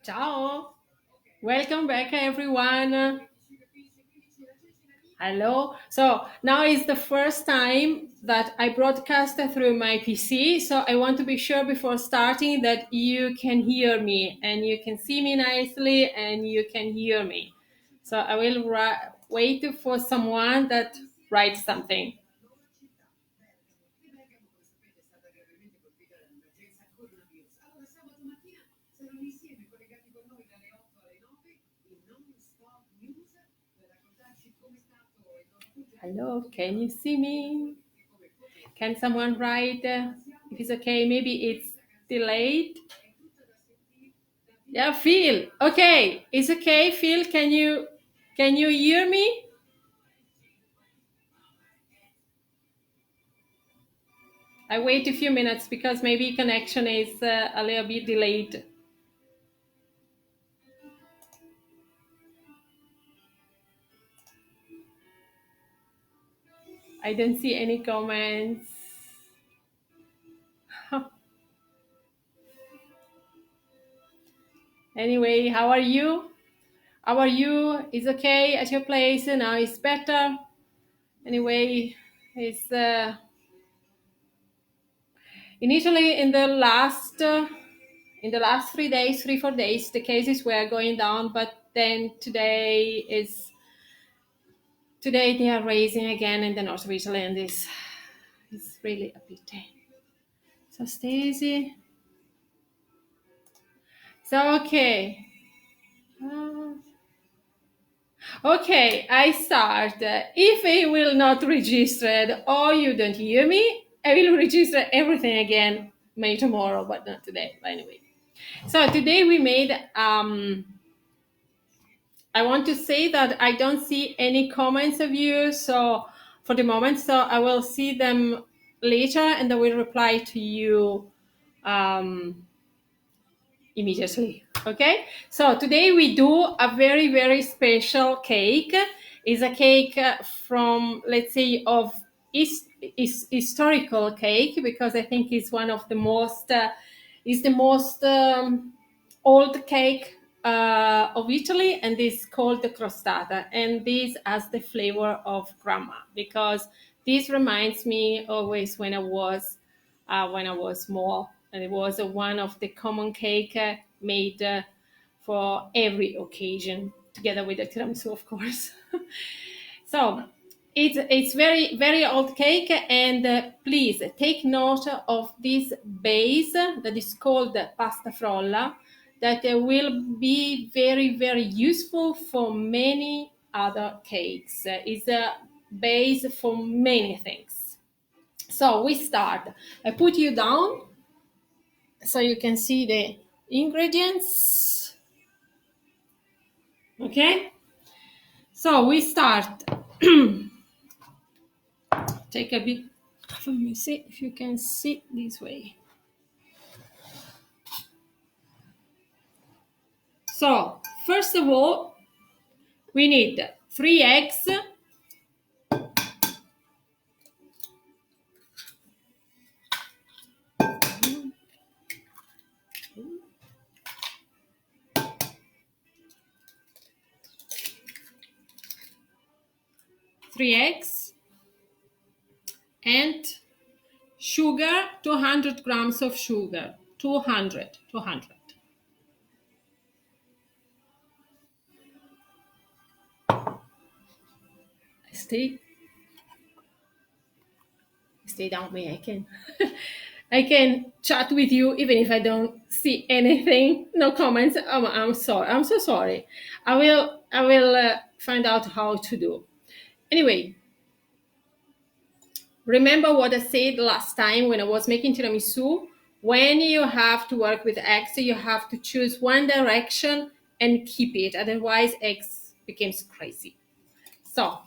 Ciao, welcome back everyone. Hello. So now is the first time that I broadcast through my PC. So I want to be sure before starting that you can hear me and you can see me nicely and you can hear me. So I will wait for someone that writes something. Hello, can you see me? Can someone write if it's okay? Maybe it's delayed. Yeah, Phil. Okay, it's okay, Phil. Can you hear me? I wait a few minutes because maybe connection is a little bit delayed. I don't see any comments. Anyway, how are you? How are you? Is okay at your place? Now it's better. Anyway, it's in Italy in the last 3 days, 4 days, the cases were going down, but then today they are raising again in the north of Italy, and this is really a pity. So Stacy, so okay. Uh, Okay, I start. If I will not register or you don't hear me, I will register everything again, maybe tomorrow, but not today. But anyway, so today we made. I want to say that I don't see any comments of you, so for the moment, so I will see them later, and I will reply to you immediately. Okay, so today we do a very special cake. Is a cake from, let's say, of is historical cake, because I think it's one of the most is the most old cake of Italy, and is called the crostata, and this has the flavor of grandma, because this reminds me always when I was small, and it was one of the common cake made for every occasion, together with the tiramisu, of course. So it's very old cake, and please take note of this base that is called pasta frolla, that will be very useful for many other cakes. It's a base for many things. So we start. I put you down so you can see the ingredients. Okay, so we start. Take a bit. Let me see if you can see this way. So first of all, we need 3 eggs, 3 eggs, and sugar, 200 grams of sugar, 200. Stay down me. I can chat with you even if I don't see anything. No comments. I'm sorry. I'm so sorry. I will find out how to do. Anyway, remember what I said last time when I was making tiramisu? When you have to work with eggs, you have to choose one direction and keep it. Otherwise, eggs becomes crazy. So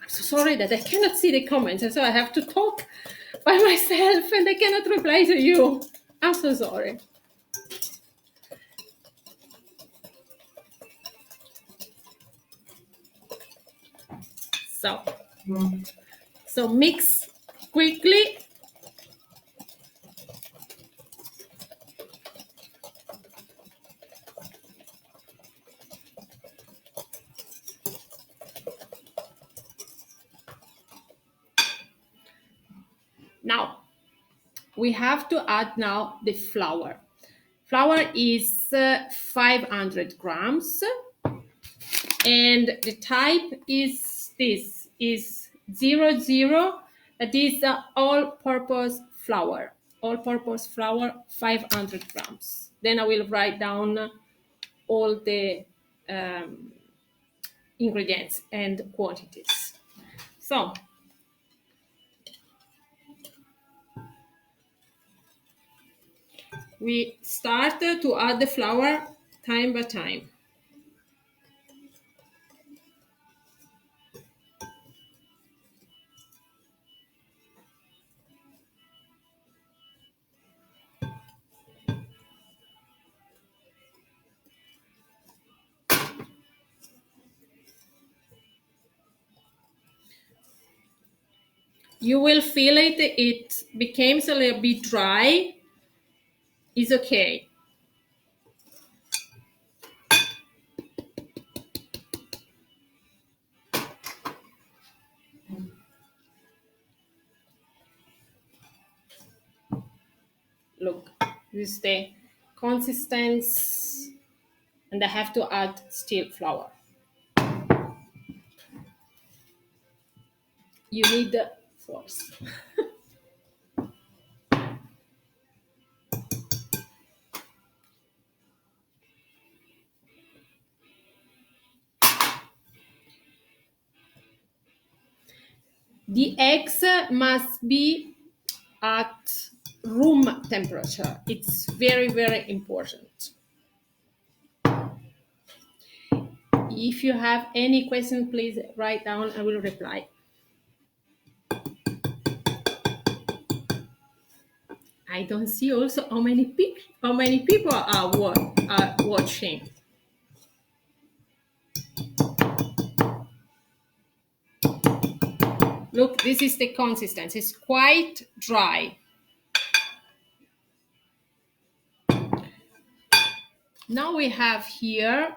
I'm so sorry that I cannot see the comments, and so I have to talk by myself and I cannot reply to you. I'm so sorry. So mix quickly. Now we have to add now the flour. Flour is 500 grams, and the type is this, is 00. That is all-purpose flour. All-purpose flour, 500 grams. Then I will write down all the ingredients and quantities. So we start to add the flour time by time. You will feel it, it becomes a little bit dry. It's okay. Look, this is the consistency, and I have to add still flour. You need the force. The eggs must be at room temperature. It's very, very important. If you have any question, please write down. I will reply. I don't see also how many people are watching. Look, this is the consistency. It's quite dry. Now we have here,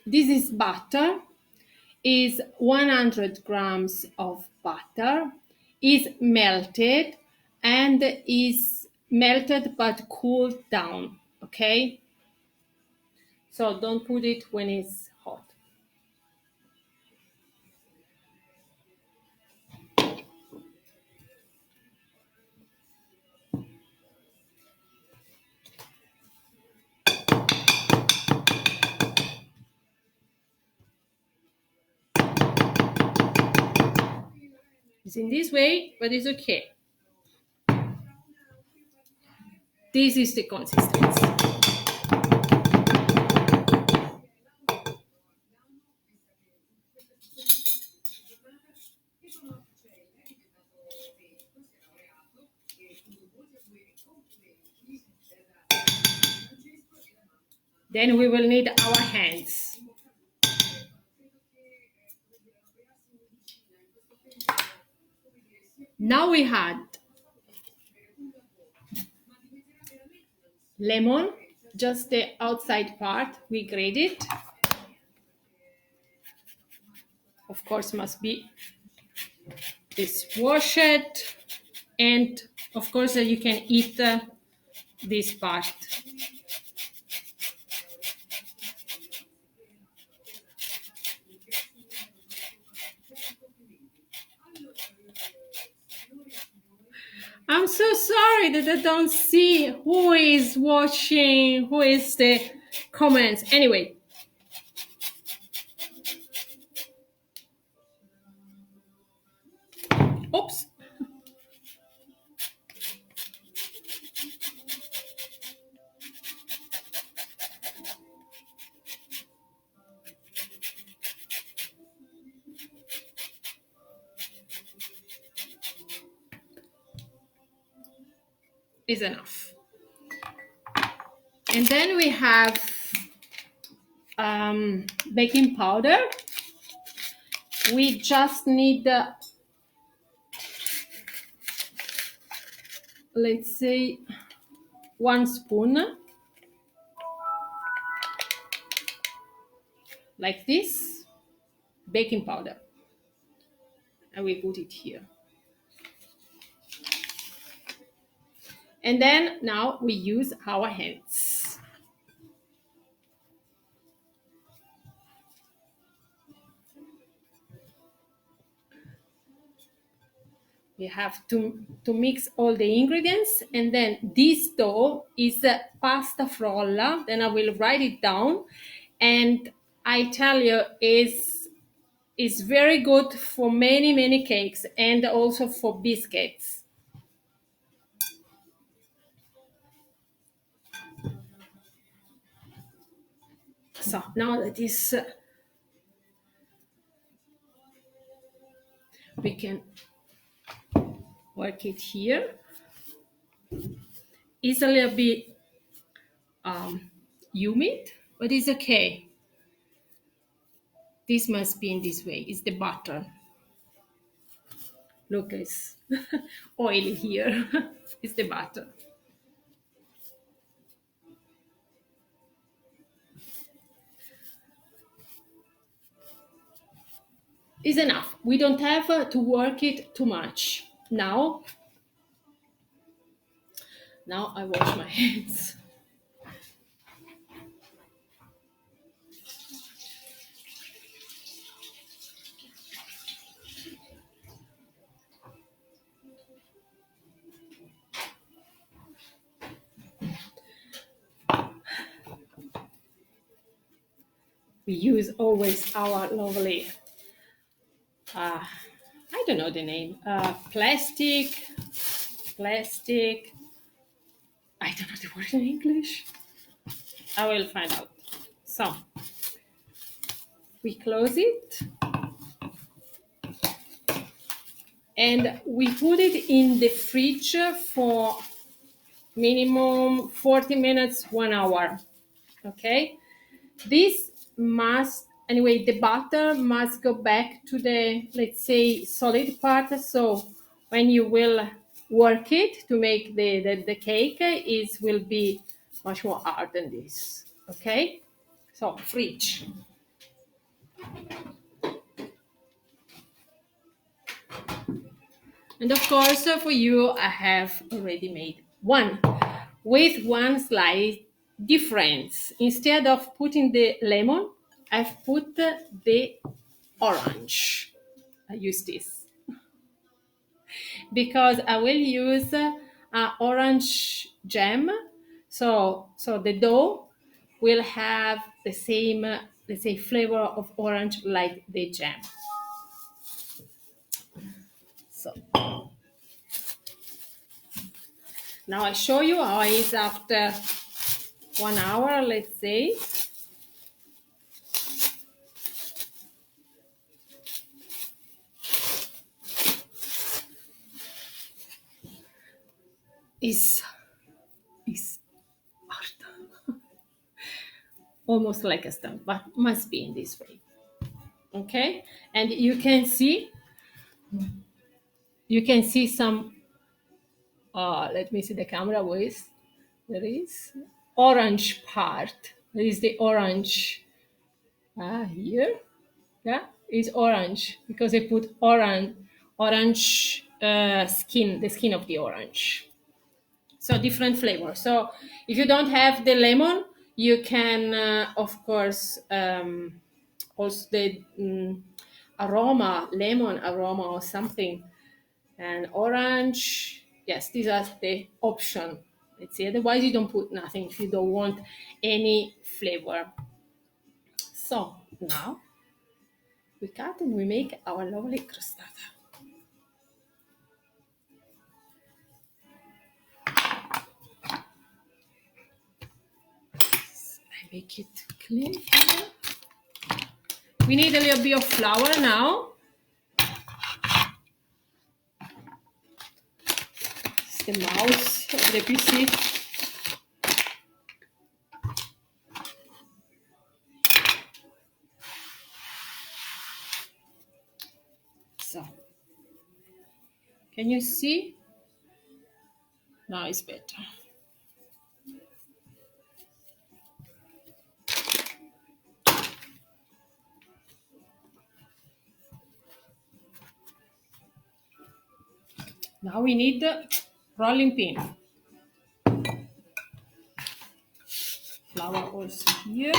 this is butter, is 100 grams of butter, is melted and is melted but cooled down, okay? So don't put it when it's hot. It's in this way, but it's okay. This is the consistency. Then we will need our hands. Now we add lemon, just the outside part, we grate it. Of course, must be dishwashed, and of course you can eat this part. I'm so sorry that I don't see who is watching, who is the comments. Anyway. Oops. Is enough. And then we have baking powder. we just need, let's say, 1 spoon, like this, baking powder. And we put it here. And then now we use our hands. We have to mix all the ingredients, and then this dough is pasta frolla. Then I will write it down, and I tell you, is very good for many cakes and also for biscuits. So now that is, we can work it here. It's a little bit humid, but it's okay. This must be in this way. It's the butter. Look, it's oily here. It's the butter. It's enough. We don't have to work it too much. Now I wash my hands. We use always our lovely, I don't know the name, plastic, I don't know the word in English. I will find out. So, we close it. And we put it in the fridge for minimum 40 minutes, 1 hour. Okay? This must, anyway, the butter must go back to the, let's say, solid part. So when you will work it to make the cake, it will be much more hard than this. Okay? So, fridge. And of course, for you, I have already made one with one slight difference. Instead of putting the lemon, I've put the orange. I use this because I will use orange jam. So the dough will have the same, let's say, flavor of orange like the jam. So now I show you how it is after 1 hour, let's say. Is hard. Almost like a stamp, but must be in this way. Okay, and you can see some, let me see the camera with, there is orange part. There is the orange here. Yeah, it's orange because I put orange skin, the skin of the orange. So different flavor. So if you don't have the lemon, you can, of course, also the lemon aroma or something. And orange, yes, these are the option. Let's see, otherwise you don't put nothing if you don't want any flavor. So now we cut and we make our lovely crostata. I make it clean here. We need a little bit of flour now. It's the mouse of the PC. Can you see? Now it's better. Now we need the rolling pin. Flour also here.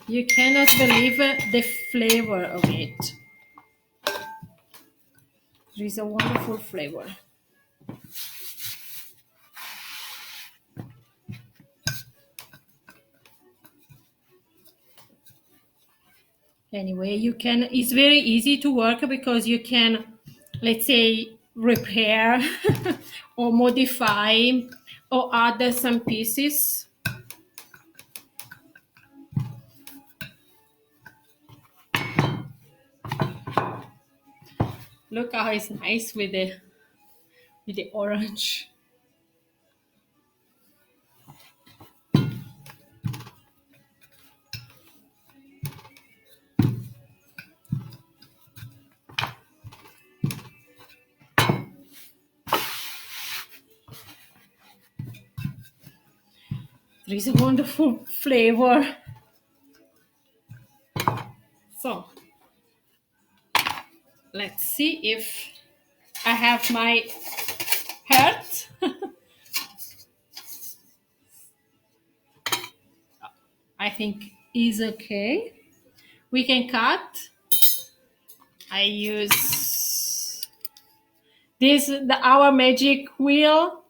You cannot believe the flavor of it. There is a wonderful flavor. Anyway, you can, it's very easy to work because you can, let's say, repair or modify or add some pieces. Look how it's nice with the orange. There is a wonderful flavor. So let's see if I have my heart. I think is okay. We can cut. I use this, our magic wheel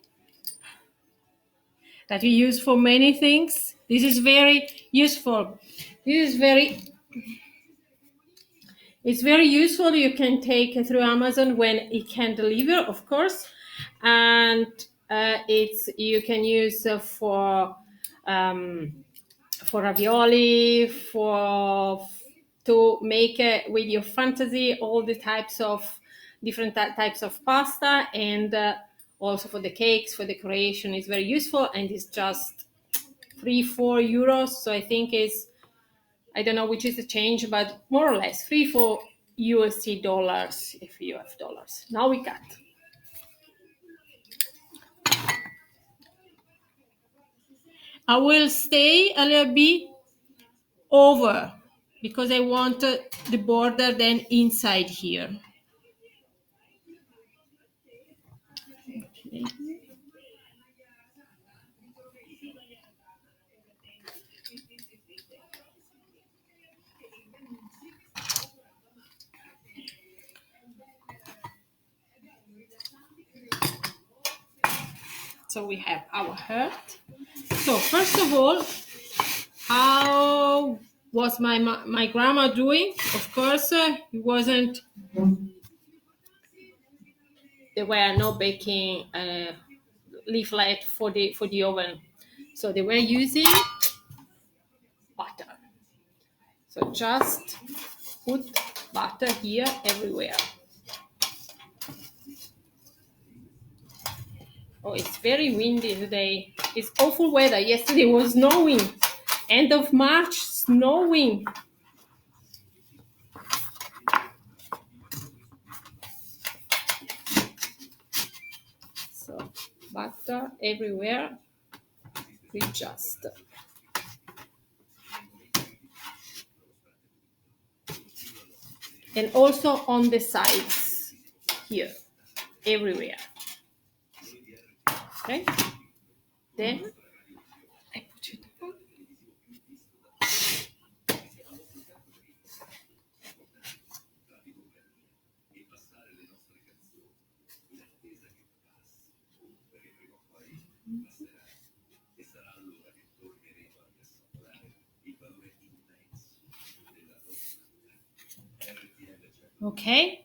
that we use for many things. This is very useful. This is it's very useful. You can take it through Amazon when it can deliver, of course, and you can use for ravioli, to make with your fantasy all the types of different types of pasta, and also for the cakes, for decoration. It's very useful, and it's just 3-4 euros. So I think I don't know which is the change, but more or less 3-4 USD dollars if you have dollars. Now we cut. I will stay a little bit over because I want the border then inside here. Okay. So we have our heart. So first of all, how was my grandma doing? Of course, it wasn't. There were no baking leaflet for the oven, so they were using butter. So just put butter here everywhere. Oh, it's very windy today. It's awful weather. Yesterday was snowing. End of March, snowing. So butter everywhere. We just and also on the sides here, everywhere. Okay. Then I put it on. Okay.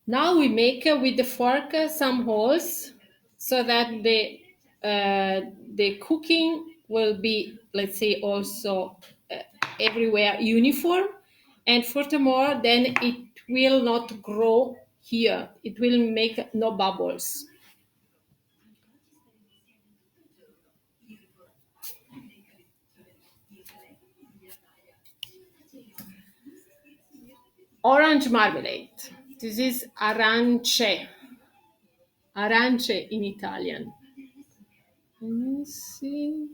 Now we make with the fork some holes so that the cooking will be, let's say, also everywhere uniform, and furthermore, then it will not grow here. It will make no bubbles. Orange marmalade. This is arance. Arance in Italian. Let me see.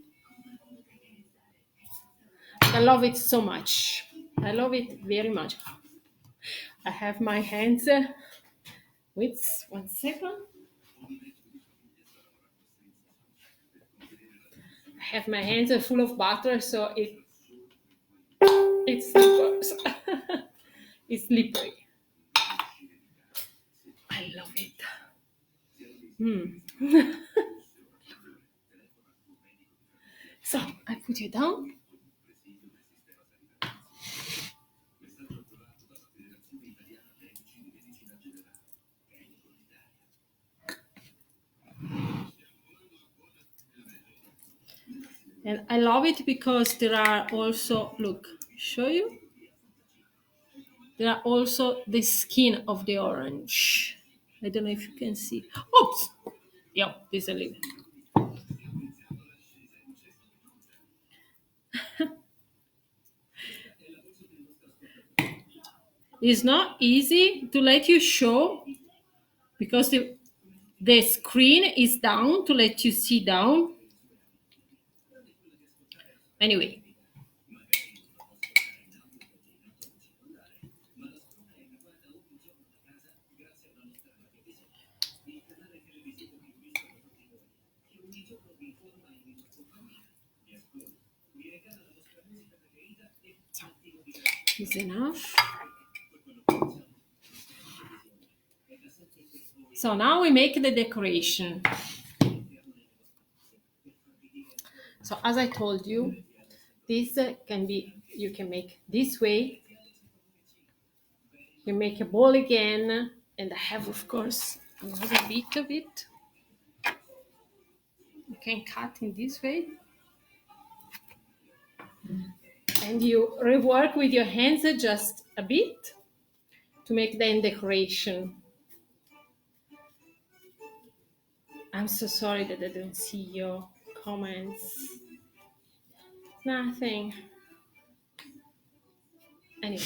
I love it so much. I love it very much. I have my hands. Wait 1 second. I have my hands full of butter, so it's slippers. It's slippery. I love it. So I put you down. And I love it because there are also, look, show you. There are also the skin of the orange. I don't know if you can see. Oops! Yeah, there's a little. It's not easy to let you show because the screen is down to let you see down. Anyway. Is enough. So now we make the decoration. So as I told you, this can be, you can make this way. You make a ball again, and I have, of course, another bit of it. You can cut in this way. And you rework with your hands just a bit to make the decoration. I'm so sorry that I don't see your comments. Nothing. Anyway.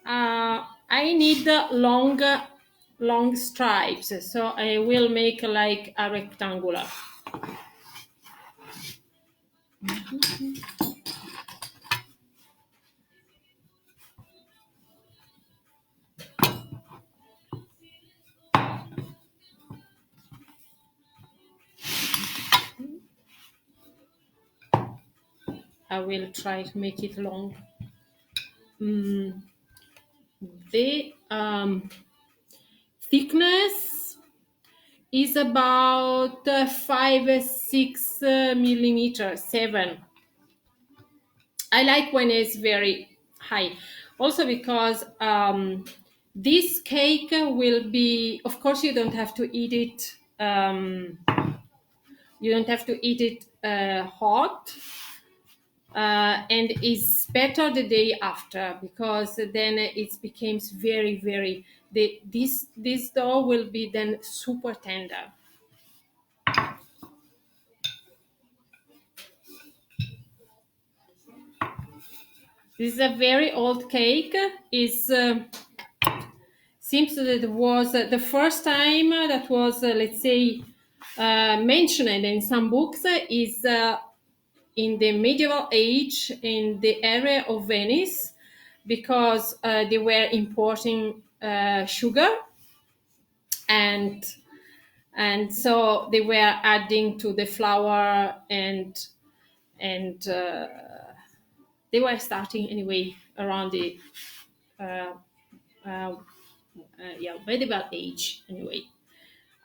I need long stripes, so I will make like a rectangular. I will try to make it long. The thickness is about 5-6 millimeters, 7. I like when it's very high, also because this cake will be, of course, you don't have to eat it. You don't have to eat it hot. And it's better the day after, because then it becomes very this dough will be then super tender. This is a very old cake. It's seems that it was the first time that was let's say mentioned in some books is in the medieval age in the area of Venice, because they were importing sugar, and so they were adding to the flour, and they were starting anyway around the medieval age anyway,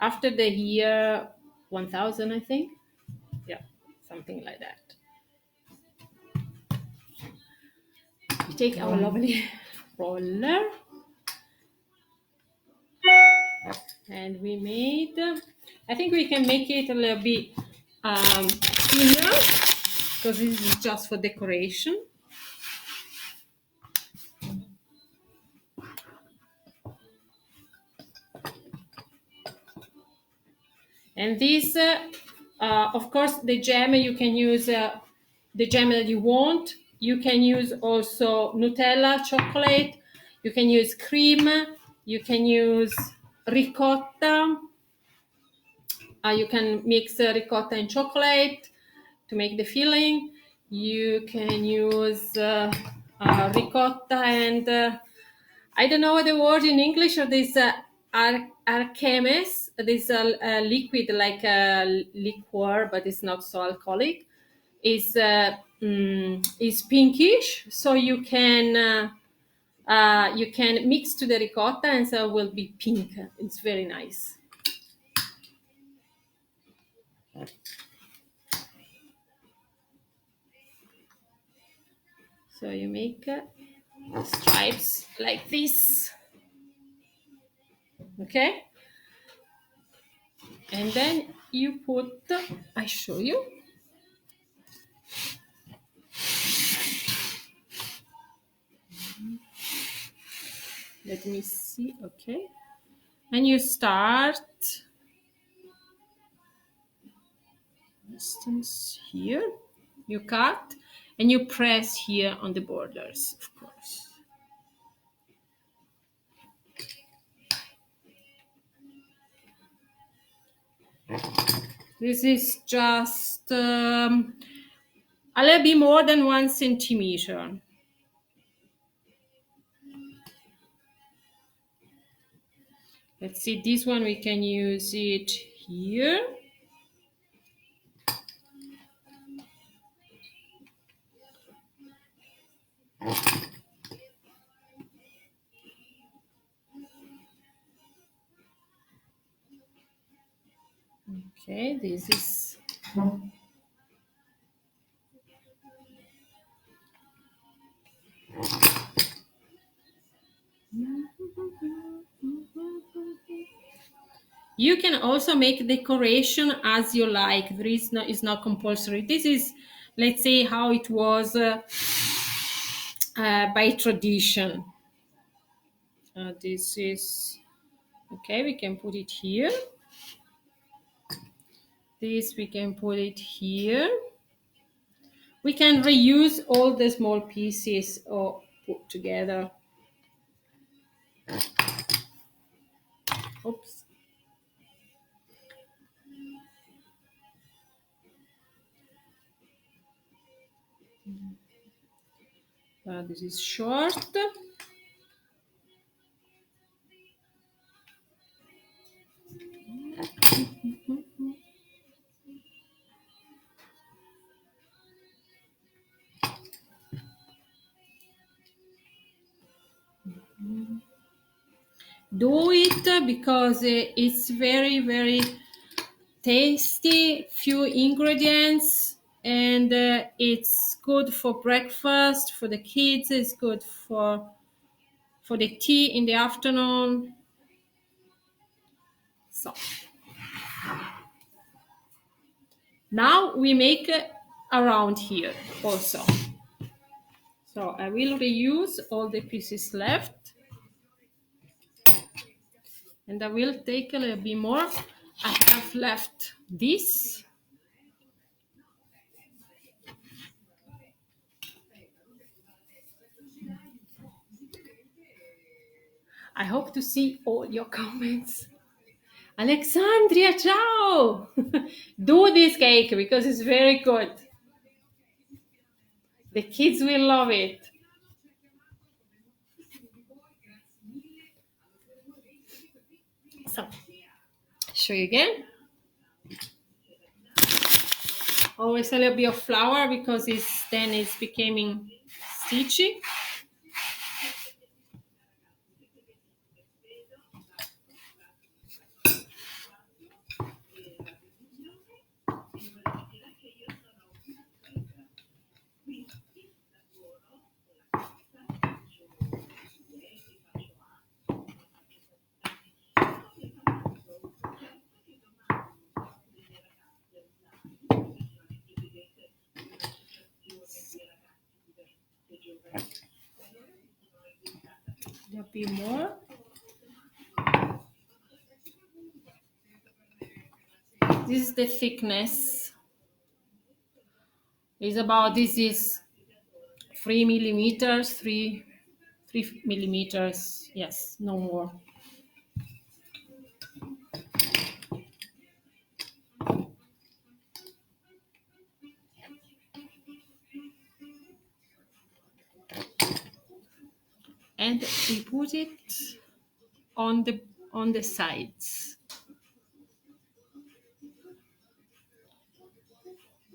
after the year 1000, I think. Yeah, something like that. We take our lovely roller, and we made, I think we can make it a little bit thinner, because this is just for decoration. And this, of course, the jam, you can use the jam that you want. You can use also Nutella, chocolate. You can use cream. You can use ricotta. You can mix ricotta and chocolate to make the filling. You can use ricotta and I don't know the word in English of this archemes. This liquid like a liqueur, but it's not so alcoholic. Is pinkish, so you can mix to the ricotta, and so it will be pink. It's very nice. So you make stripes like this, okay? And then you put, I show you. Let me see, okay. And you start, distance here, you cut, and you press here on the borders, of course. This is just a little bit more than 1 centimeter. Let's see, this one we can use it here. Okay, this is you can also make decoration as you like. There is no, it's not compulsory. This is, let's say, how it was by tradition. This is okay. We can put it here. This we can put it here. We can reuse all the small pieces or put together. Oops. This is short. Do it because it's very, very tasty, few ingredients, and it's good for breakfast for the kids. It's good for the tea in the afternoon. So now we make around here also. So I will reuse all the pieces left, and I will take a little bit more. I have left this. I hope to see all your comments. Alexandria, ciao! Do this cake because it's very good. The kids will love it. So, show you again. Always a little bit of flour because then it's becoming stitchy. A little bit more. This is the thickness. Is about, this is 3 millimeters, 3 millimeters. Yes, no more. And we put it on the sides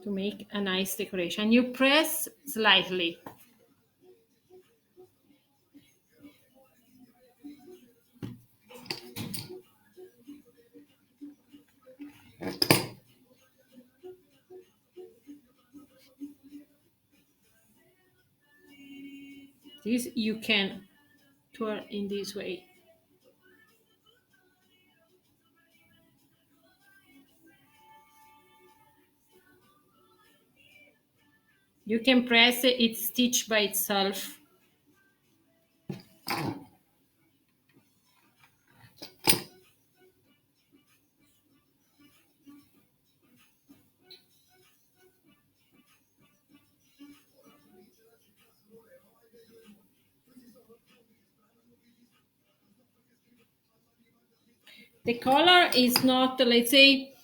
to make a nice decoration. You press slightly. This you can turn in this way. You can press it, it's stitched by itself. The color is not, let's say,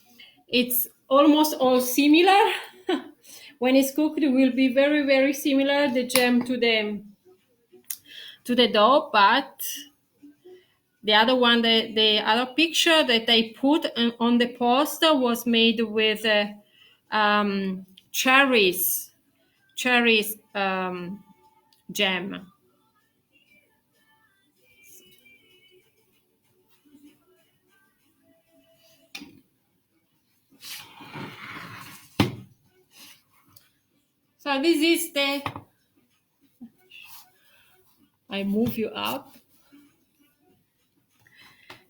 it's almost all similar. When it's cooked, it will be very, very similar, the jam to the dough, but the other one, the other picture that I put on the post was made with cherries jam. So this is the, I move you up.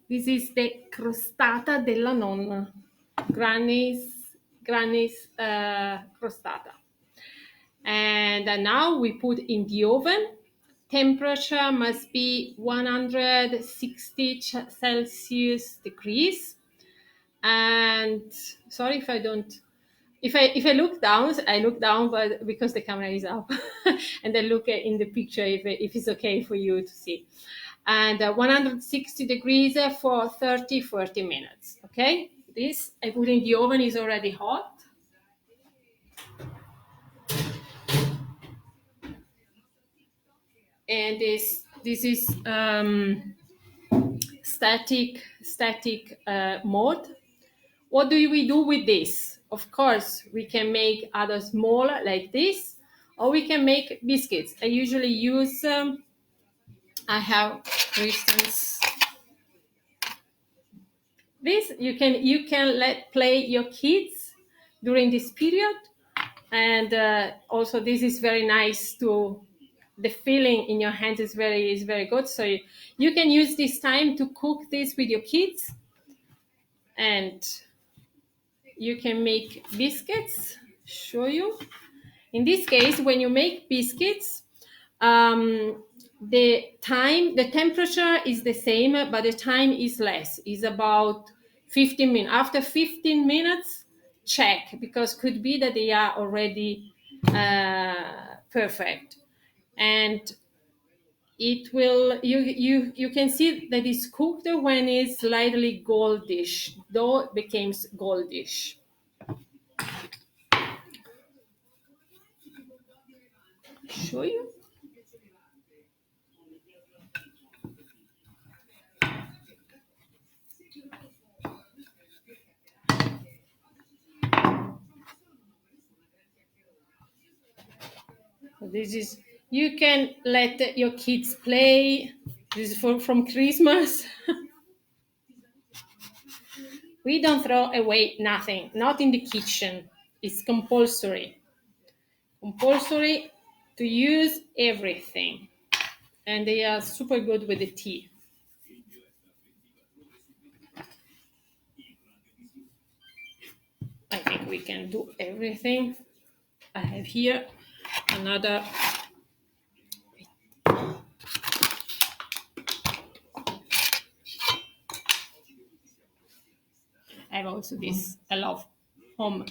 This is the crostata della nonna, granny's crostata. And now we put in the oven. Temperature must be 160 Celsius degrees. And sorry if I don't, if I look down, but because the camera is up, and I look in the picture if it's okay for you to see. And 160 degrees for 40 minutes. Okay, this I put in the oven, is already hot. And this is static mode. What do we do with this? Of course, we can make other small like this, or we can make biscuits. I usually use, I have, for instance, this. You can let play your kids during this period, and also this is very nice to. The feeling in your hands is very good. So you can use this time to cook this with your kids, and you can make biscuits. Show you. In this case, when you make biscuits, the temperature is the same, but the time is less. Is about 15 minutes. After 15 minutes, check, because could be that they are already perfect, and it will. You can see that it's cooked when it's slightly goldish. Though it becomes goldish. Show you. This is, you can let your kids play. This is from Christmas. We don't throw away nothing, not in the kitchen. It's compulsory to use everything, and they are super good with the tea. I think we can do everything. I have here another. I have also this. I love home.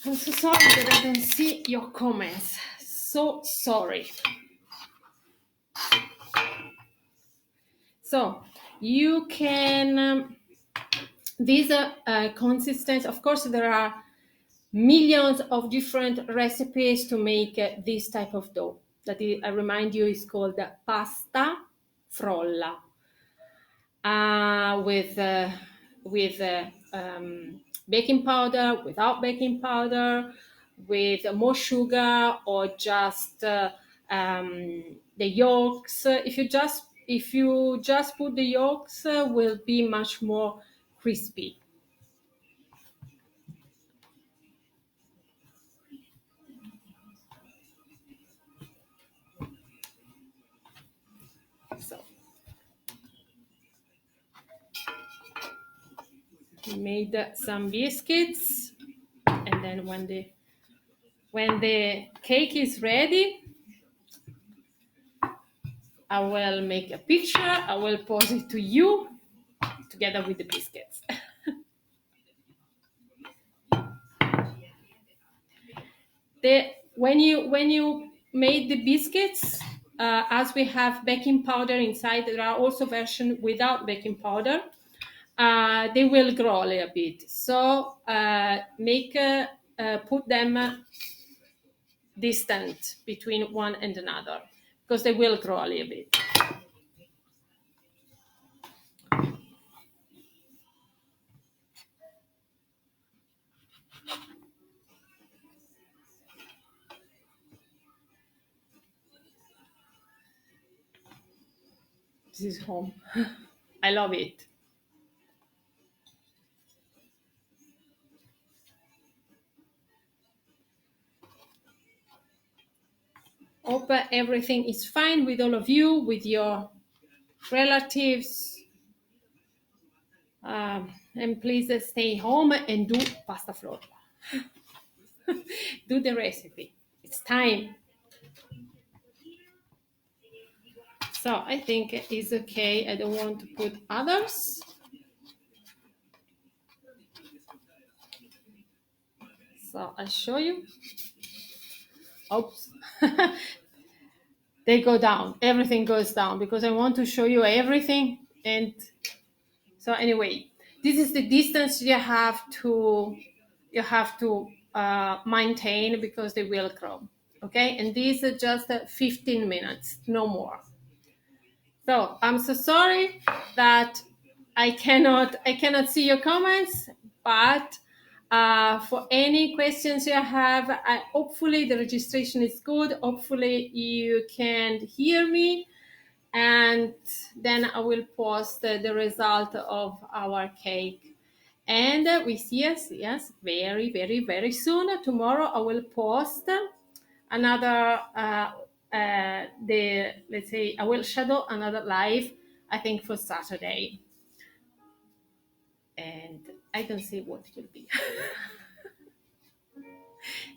I'm so sorry that I don't see your comments. So sorry. So you can, these consistency, of course, there are millions of different recipes to make this type of dough. That is, I remind you, is called pasta frolla. With baking powder, without baking powder, with more sugar, or just the yolks. If you just put the yolks, will be much more crispy. So we made some biscuits, and then when the cake is ready, I will make a picture. I will post it to you together with the biscuits. When you made the biscuits, as we have baking powder inside, there are also versions without baking powder. They will grow a little bit. So put them distant between one and another, because they will grow a little bit. This is home. I love it. Hope everything is fine with all of you, with your relatives. And please stay home and do pasta frolla. Do the recipe. It's time. So I think it's okay. I don't want to put others. So I'll show you. Oops. They go down. Everything goes down because I want to show you everything. And so anyway, this is the distance you have to maintain, because they will grow. Okay, and these are just 15 minutes, no more. So I'm so sorry that I cannot see your comments, but for any questions you have, hopefully the registration is good. Hopefully you can hear me, and then I will post the result of our cake. And we see us, yes, very, very, very soon. Tomorrow I will post another, let's say, I will schedule another live, I think, for Saturday. And I don't see what it will be.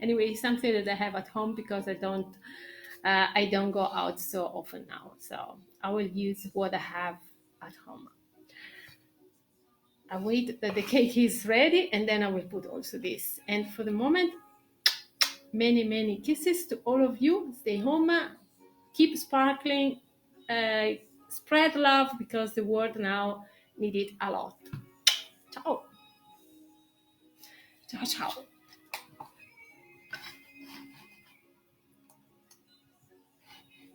Anyway, something that I have at home, because I don't go out so often now. So I will use what I have at home. I wait that the cake is ready, and then I will put also this. And for the moment, many, many kisses to all of you. Stay home, keep sparkling, spread love, because the world now needs it a lot. Ciao. Ciao, ciao.